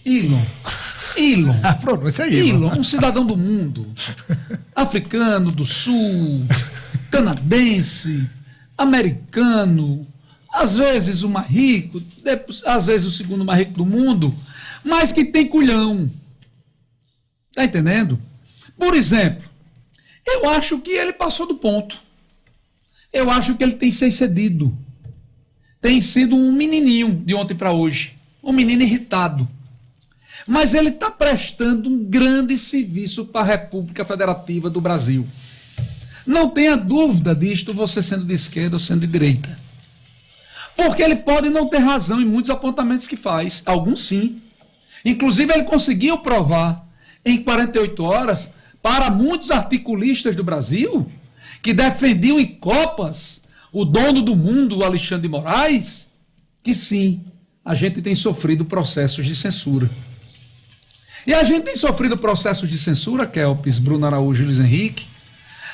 Elon. Pronto, isso aí. Elon, um cidadão do mundo, africano, do sul, canadense, americano, às vezes o mais rico, às vezes o segundo mais rico do mundo, mas que tem culhão. Tá entendendo? Por exemplo, eu acho que ele passou do ponto. Eu acho que ele tem se excedido. Tem sido um menininho de ontem para hoje. Um menino irritado. Mas ele está prestando um grande serviço para a República Federativa do Brasil. Não tenha dúvida disto, você sendo de esquerda ou sendo de direita. Porque ele pode não ter razão em muitos apontamentos que faz. Alguns sim. Inclusive ele conseguiu provar em 48 horas para muitos articulistas do Brasil que defendiam em copas o dono do mundo, o Alexandre de Moraes, que sim, a gente tem sofrido processos de censura. E a gente tem sofrido processos de censura, Kelps, Bruno Araújo e Luiz Henrique,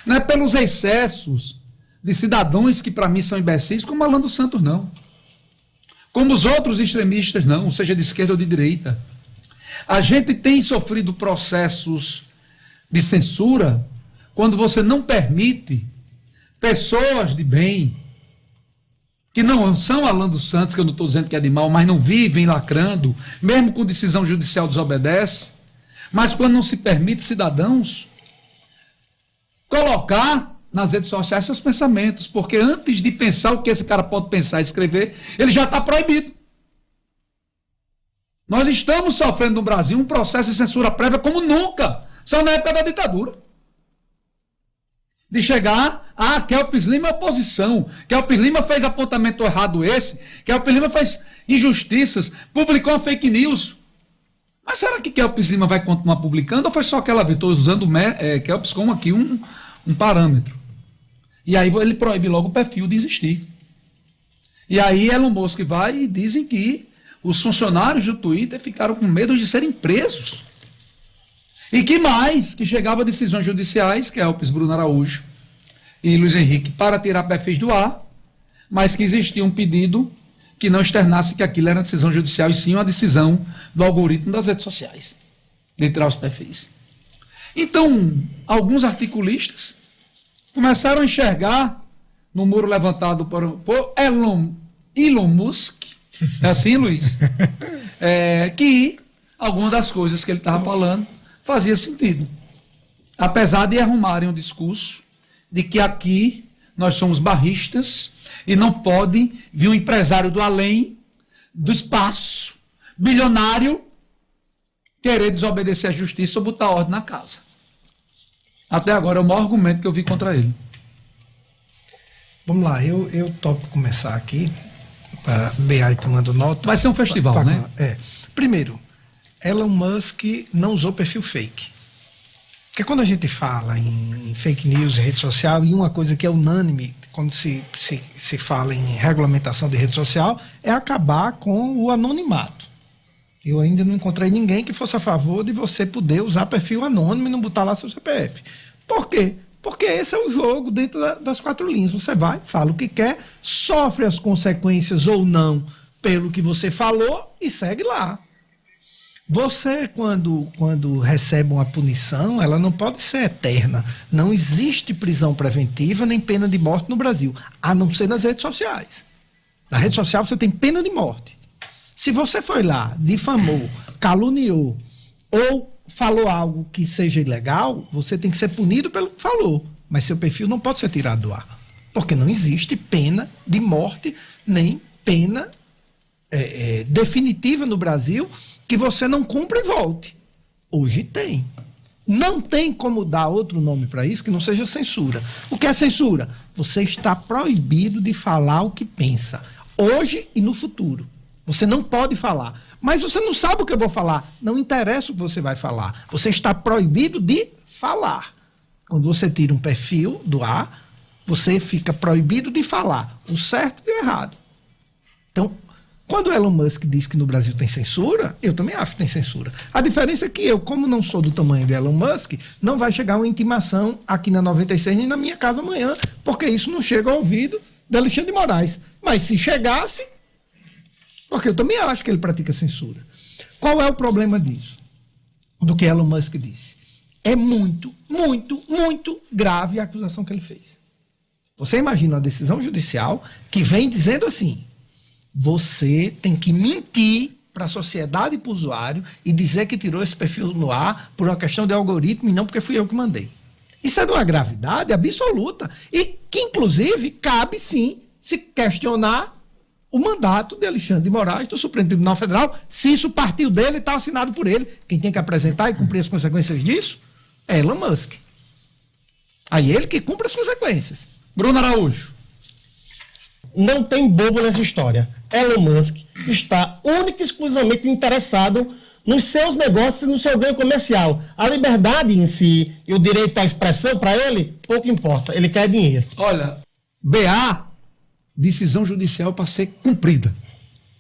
não é pelos excessos de cidadãos que para mim são imbecis, como Alan dos Santos não. Como os outros extremistas não, seja de esquerda ou de direita. A gente tem sofrido processos de censura quando você não permite pessoas de bem, que não são Alan dos Santos, que eu não estou dizendo que é de mal, mas não vivem lacrando, mesmo com decisão judicial desobedece, mas quando não se permite cidadãos colocar nas redes sociais seus pensamentos, porque antes de pensar o que esse cara pode pensar e escrever, ele já está proibido. Nós estamos sofrendo no Brasil um processo de censura prévia como nunca, só na época da ditadura. De chegar, Kelps Lima é oposição, Kelps Lima fez apontamento errado esse, Kelps Lima fez injustiças, publicou uma fake news. Mas será que Kelps Lima vai continuar publicando ou foi só aquela vez? Estou usando Kelps como aqui um parâmetro. E aí ele proíbe logo o perfil de existir. E aí Elon Musk vai e dizem que os funcionários do Twitter ficaram com medo de serem presos. E que mais? Que chegava decisões judiciais, Kelps, Bruno Araújo e Luiz Henrique, para tirar perfis do ar, mas que existia um pedido que não externasse que aquilo era decisão judicial e sim uma decisão do algoritmo das redes sociais, de tirar os perfis. Então, alguns articulistas começaram a enxergar no muro levantado por Elon Musk, é assim, Luiz? Que algumas das coisas que ele estava falando fazia sentido. Apesar de arrumarem um discurso de que aqui nós somos barristas e não pode vir um empresário do além, do espaço, bilionário, querer desobedecer à justiça ou botar ordem na casa. Até agora é o maior argumento que eu vi contra ele. Vamos lá, eu topo começar aqui, para BA tomando nota. Vai ser um festival, né? Primeiro, Elon Musk não usou perfil fake. Porque quando a gente fala em fake news, em rede social, e uma coisa que é unânime quando se fala em regulamentação de rede social, é acabar com o anonimato. Eu ainda não encontrei ninguém que fosse a favor de você poder usar perfil anônimo e não botar lá seu CPF. Por quê? Porque esse é o jogo dentro das quatro linhas. Você vai, fala o que quer, sofre as consequências ou não pelo que você falou e segue lá. Você, quando recebe uma punição, ela não pode ser eterna. Não existe prisão preventiva nem pena de morte no Brasil, a não ser nas redes sociais. Na rede social você tem pena de morte. Se você foi lá, difamou, caluniou ou falou algo que seja ilegal, você tem que ser punido pelo que falou. Mas seu perfil não pode ser tirado do ar. Porque não existe pena de morte, nem pena definitiva no Brasil que você não cumpra e volte. Hoje tem. Não tem como dar outro nome para isso que não seja censura. O que é censura? Você está proibido de falar o que pensa, hoje e no futuro. Você não pode falar. Mas você não sabe o que eu vou falar. Não interessa o que você vai falar. Você está proibido de falar. Quando você tira um perfil do ar, você fica proibido de falar o certo e o errado. Então, quando o Elon Musk diz que no Brasil tem censura, eu também acho que tem censura. A diferença é que eu, como não sou do tamanho do Elon Musk, não vai chegar uma intimação aqui na 96 nem na minha casa amanhã, porque isso não chega ao ouvido de Alexandre de Moraes. Mas se chegasse, porque eu também acho que ele pratica censura. Qual é o problema disso? Do que Elon Musk disse. É muito, muito, muito grave a acusação que ele fez. Você imagina uma decisão judicial que vem dizendo assim: você tem que mentir para a sociedade e para o usuário e dizer que tirou esse perfil no ar por uma questão de algoritmo e não porque fui eu que mandei. Isso é de uma gravidade absoluta e que, inclusive, cabe sim se questionar o mandato de Alexandre de Moraes do Supremo Tribunal Federal, se isso partiu dele e está assinado por ele. Quem tem que apresentar e cumprir as consequências disso é Elon Musk. Aí ele que cumpre as consequências. Bruno Araújo. Não tem bobo nessa história. Elon Musk está única e exclusivamente interessado nos seus negócios e no seu ganho comercial. A liberdade em si e o direito à expressão, para ele, pouco importa. Ele quer dinheiro. Olha, BA, decisão judicial para ser cumprida.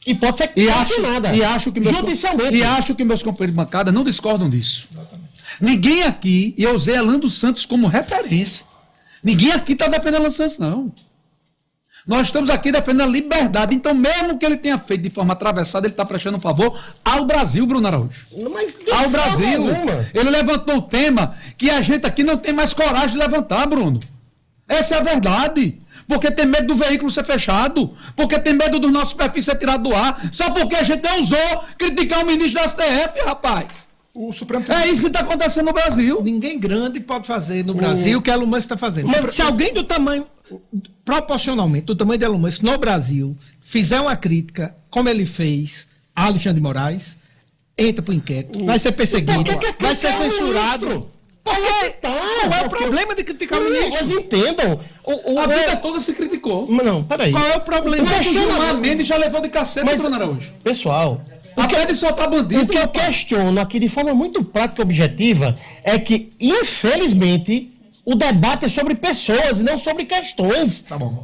E pode ser questionada. E acho que meus companheiros de bancada não discordam disso. Exatamente. Ninguém aqui, e eu usei Alan dos Santos como referência, ninguém aqui está defendendo Alan Santos, não. Nós estamos aqui defendendo a liberdade. Então, mesmo que ele tenha feito de forma atravessada, ele está prestando um favor ao Brasil, Bruno Araújo. Mas ao Brasil. Ele levantou um tema que a gente aqui não tem mais coragem de levantar, Bruno. Essa é a verdade. Porque tem medo do veículo ser fechado. Porque tem medo dos nossos perfis ser tirado do ar. Só porque a gente não ousou criticar o ministro da STF, rapaz. O Supremo É isso que está acontecendo no Brasil. Ninguém grande pode fazer no Brasil o que Elon Musk está fazendo. Mas se alguém do tamanho, proporcionalmente, do tamanho de Elon Musk no Brasil, fizer uma crítica, como ele fez a Alexandre de Morais, entra para o inquérito, vai ser perseguido, vai ser censurado. Qual é o problema de criticar o ministro? Mas entendam. A vida toda se criticou. Não, peraí. Qual é o problema? O Gilmar Mendes já levou de cacete, Bruno Araújo. Pessoal, até de soltar bandido. O que eu questiono aqui de forma muito prática e objetiva é que, infelizmente, o debate é sobre pessoas e não sobre questões. Tá bom.